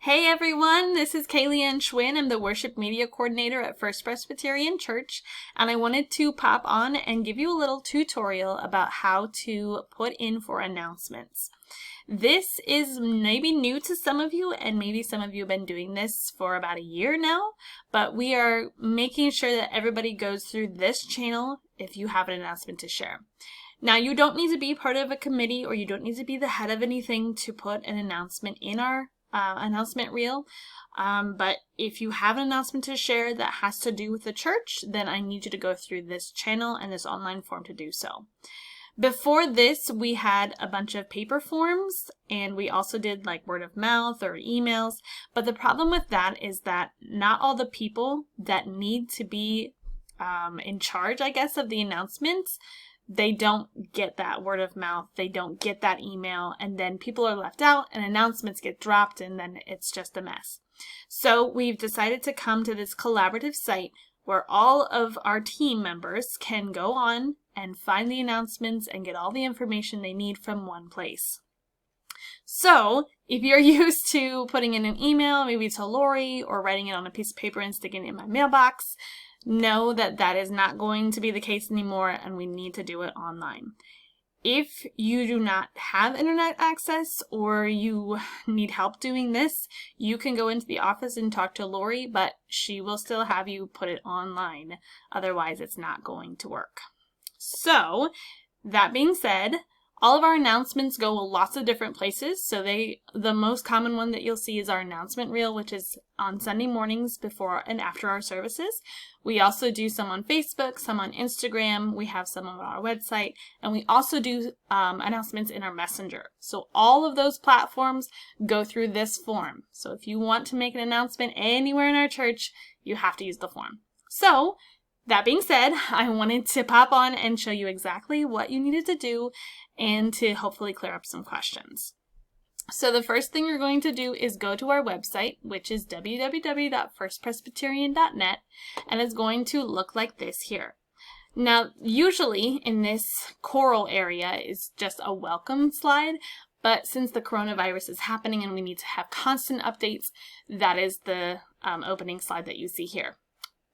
Hey everyone, this is Kaylee Ann Schwinn. I'm the Worship Media Coordinator at First Presbyterian Church, and I wanted to pop on and give you a little tutorial about how to put in for announcements. This is maybe new to some of you, and maybe some of you have been doing this for about a year now, but we are making sure that everybody goes through this channel if you have an announcement to share. Now, you don't need to be part of a committee or you don't need to be the head of anything to put an announcement in our announcement reel, but if you have an announcement to share that has to do with the church, then I need you to go through this channel and this online form to do so. Before this, we had a bunch of paper forms, and we also did like word of mouth or emails, but the problem with that is that not all the people that need to be in charge, I guess, of the announcements, they don't get that word of mouth, they don't get that email, and then people are left out and announcements get dropped, and then it's just a mess. So we've decided to come to this collaborative site where all of our team members can go on and find the announcements and get all the information they need from one place. So if you're used to putting in an email, maybe to Lori, or writing it on a piece of paper and sticking it in my mailbox, know that that is not going to be the case anymore, and we need to do it online. If you do not have internet access or you need help doing this, you can go into the office and talk to Lori, but she will still have you put it online. Otherwise, it's not going to work. So, that being said, all of our announcements go lots of different places. So the most common one that you'll see is our announcement reel, which is on Sunday mornings before and after our services. We also do some on Facebook, some on Instagram. We have some on our website, and we also do announcements in our messenger. So all of those platforms go through this form. So if you want to make an announcement anywhere in our church, you have to use the form. So that being said, I wanted to pop on and show you exactly what you needed to do and to hopefully clear up some questions. So the first thing you're going to do is go to our website, which is www.firstpresbyterian.net, and it's going to look like this here. Now, usually in this coral area is just a welcome slide, but since the coronavirus is happening and we need to have constant updates, that is the opening slide that you see here.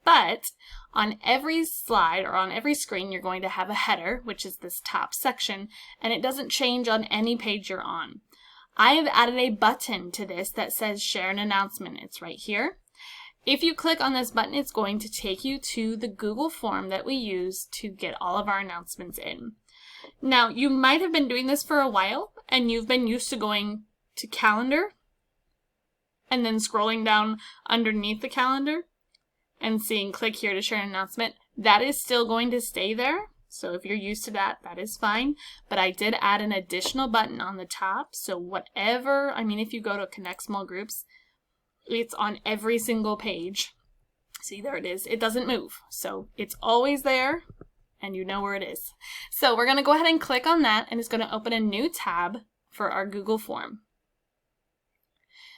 But on every slide or on every screen, you're going to have a header, which is this top section, and it doesn't change on any page you're on. I have added a button to this that says share an announcement. It's right here. If you click on this button, it's going to take you to the Google form that we use to get all of our announcements in. Now, you might have been doing this for a while, and you've been used to going to calendar and then scrolling down underneath the calendar and seeing click here to share an announcement. That is still going to stay there. So if you're used to that, that is fine. But I did add an additional button on the top. So whatever, if you go to Connect Small Groups, it's on every single page. See, there it is. It doesn't move. So it's always there and you know where it is. So we're going to go ahead and click on that, and it's going to open a new tab for our Google form.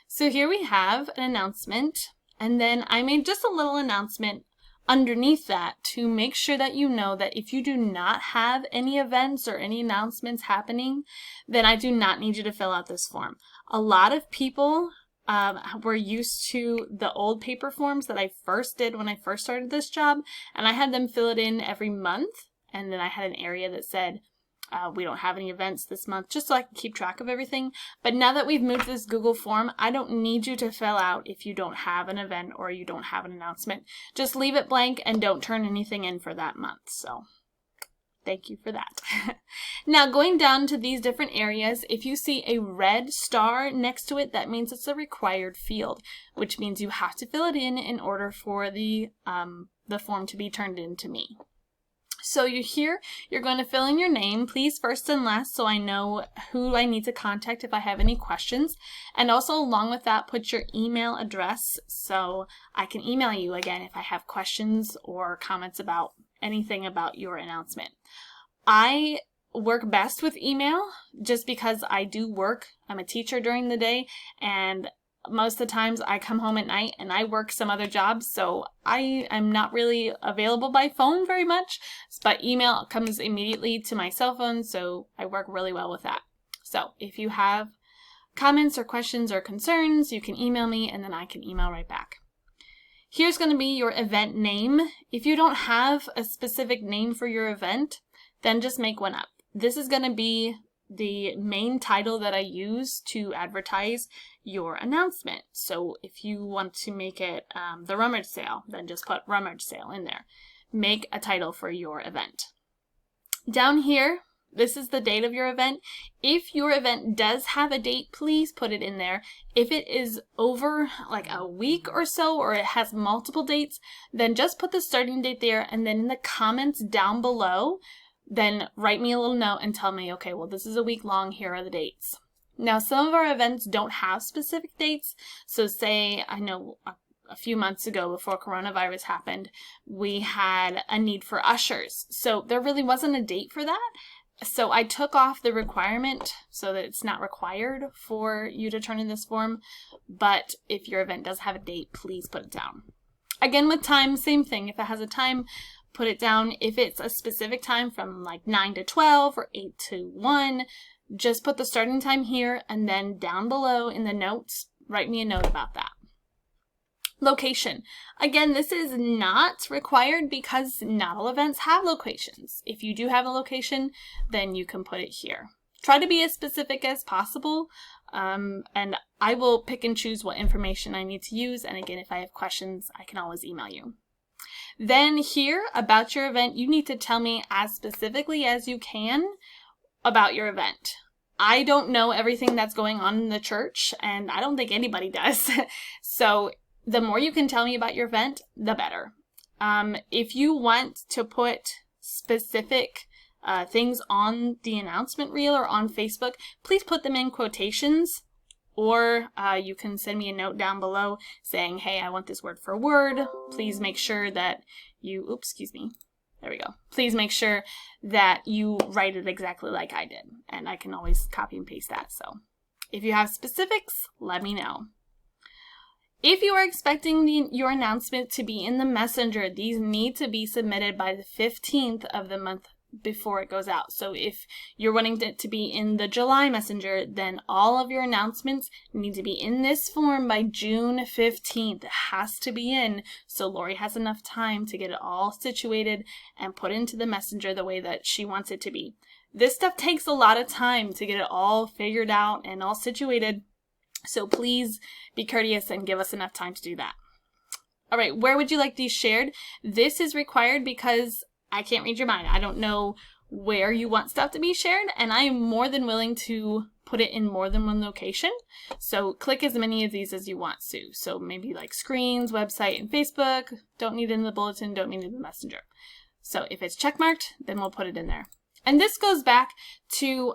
So here we have an announcement. And then I made just a little announcement underneath that to make sure that you know that if you do not have any events or any announcements happening, then I do not need you to fill out this form. A lot of people were used to the old paper forms that I first did when I first started this job, and I had them fill it in every month, and then I had an area that said, we don't have any events this month, just so I can keep track of everything. But now that we've moved to this Google form, I don't need you to fill out if you don't have an event or you don't have an announcement. Just leave it blank and don't turn anything in for that month. So thank you for that. Now, going down to these different areas, if you see a red star next to it, that means it's a required field, which means you have to fill it in order for the form to be turned in to me. So you're going to fill in your name, please, first and last, so I know who I need to contact if I have any questions. And also, along with that, put your email address so I can email you again if I have questions or comments about anything about your announcement. I work best with email just because I do work. I'm a teacher during the day, and most of the times I come home at night and I work some other jobs, so I am not really available by phone very much, but email comes immediately to my cell phone, so I work really well with that. So if you have comments or questions or concerns, you can email me and then I can email right back. Here's going to be your event name. If you don't have a specific name for your event, then just make one up. This is going to be the main title that I use to advertise your announcement. So if you want to make it the rummage sale, then just put rummage sale in there. Make a title for your event. Down here, this is the date of your event. If your event does have a date, please put it in there. If it is over like a week or so, or it has multiple dates, then just put the starting date there, and then in the comments down below, then write me a little note and tell me, okay, well, this is a week long, here are the dates. Now, some of our events don't have specific dates. So say, I know a few months ago before coronavirus happened, we had a need for ushers. So there really wasn't a date for that. So I took off the requirement so that it's not required for you to turn in this form. But if your event does have a date, please put it down. Again, with time, same thing. If it has a time, put it down. If it's a specific time from like 9 to 12 or 8 to 1, just put the starting time here, and then down below in the notes, write me a note about that. Location. Again, this is not required because not all events have locations. If you do have a location, then you can put it here. Try to be as specific as possible, and I will pick and choose what information I need to use. And again, if I have questions, I can always email you. Then here, about your event, you need to tell me as specifically as you can about your event. I don't know everything that's going on in the church, and I don't think anybody does. So the more you can tell me about your event, the better. If you want to put specific things on the announcement reel or on Facebook, please put them in quotations, or you can send me a note down below saying, hey, I want this word for word. Please make sure that you, there we go. Please make sure that you write it exactly like I did, and I can always copy and paste that. So if you have specifics, let me know. If you are expecting your announcement to be in the messenger, these need to be submitted by the 15th of the month before it goes out. So if you're wanting it to be in the July messenger, then all of your announcements need to be in this form by June 15th. It has to be in, so Lori has enough time to get it all situated and put into the messenger the way that she wants it to be. This stuff takes a lot of time to get it all figured out and all situated. So please be courteous and give us enough time to do that. All right, where would you like these shared? This is required because I can't read your mind. I don't know where you want stuff to be shared, and I am more than willing to put it in more than one location. So click as many of these as you want to. So maybe like screens, website, and Facebook. Don't need it in the bulletin, don't need it in the messenger. So if it's checkmarked, then we'll put it in there. And this goes back to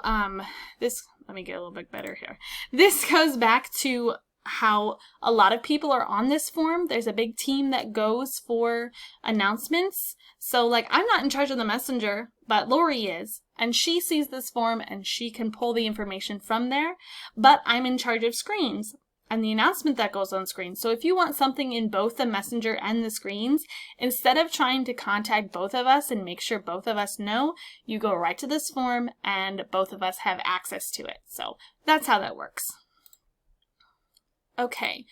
let me get a little bit better here. This goes back to how a lot of people are on this form. There's a big team that goes for announcements. So like, I'm not in charge of the messenger, but Lori is, and she sees this form and she can pull the information from there, but I'm in charge of screens and the announcement that goes on screen. So if you want something in both the messenger and the screens, instead of trying to contact both of us and make sure both of us know, you go right to this form and both of us have access to it. So that's how that works. Okay,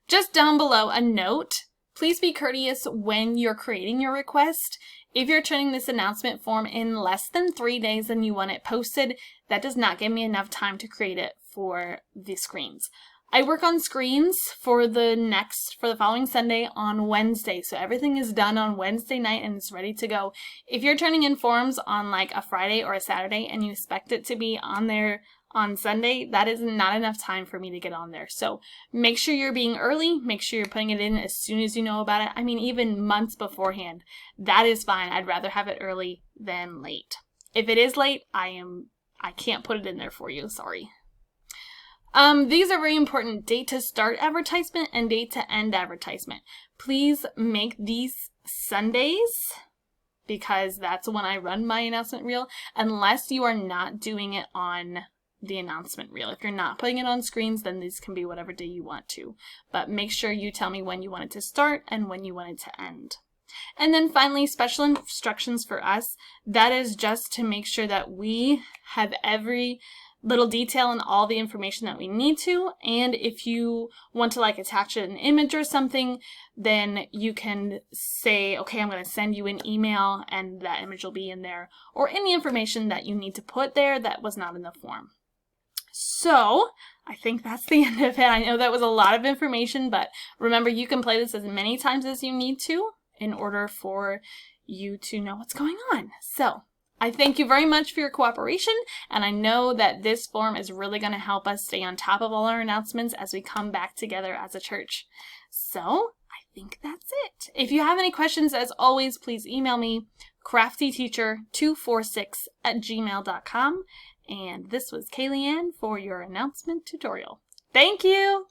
just down below a note, please be courteous when you're creating your request. If you're turning this announcement form in less than 3 days and you want it posted, that does not give me enough time to create it for the screens. I work on screens for the following Sunday on Wednesday. So everything is done on Wednesday night and it's ready to go. If you're turning in forms on like a Friday or a Saturday and you expect it to be on there on Sunday, that is not enough time for me to get on there. So make sure you're being early. Make sure you're putting it in as soon as you know about it. I mean, even months beforehand. That is fine. I'd rather have it early than late. If it is late, I can't put it in there for you. Sorry. These are very important. Date to start advertisement and date to end advertisement. Please make these Sundays because that's when I run my announcement reel, unless you are not doing it on the announcement reel. If you're not putting it on screens, then these can be whatever day you want to. But make sure you tell me when you want it to start and when you want it to end. And then finally, special instructions for us. That is just to make sure that we have every little detail in all the information that we need to. And if you want to like attach an image or something, then you can say, okay, I'm going to send you an email and that image will be in there, or any information that you need to put there that was not in the form. So I think that's the end of it. I know that was a lot of information, but remember, you can play this as many times as you need to in order for you to know what's going on. So I thank you very much for your cooperation, and I know that this form is really going to help us stay on top of all our announcements as we come back together as a church. So I think that's it. If you have any questions, as always, please email me, craftyteacher246@gmail.com. And this was Kaylee Ann for your announcement tutorial. Thank you!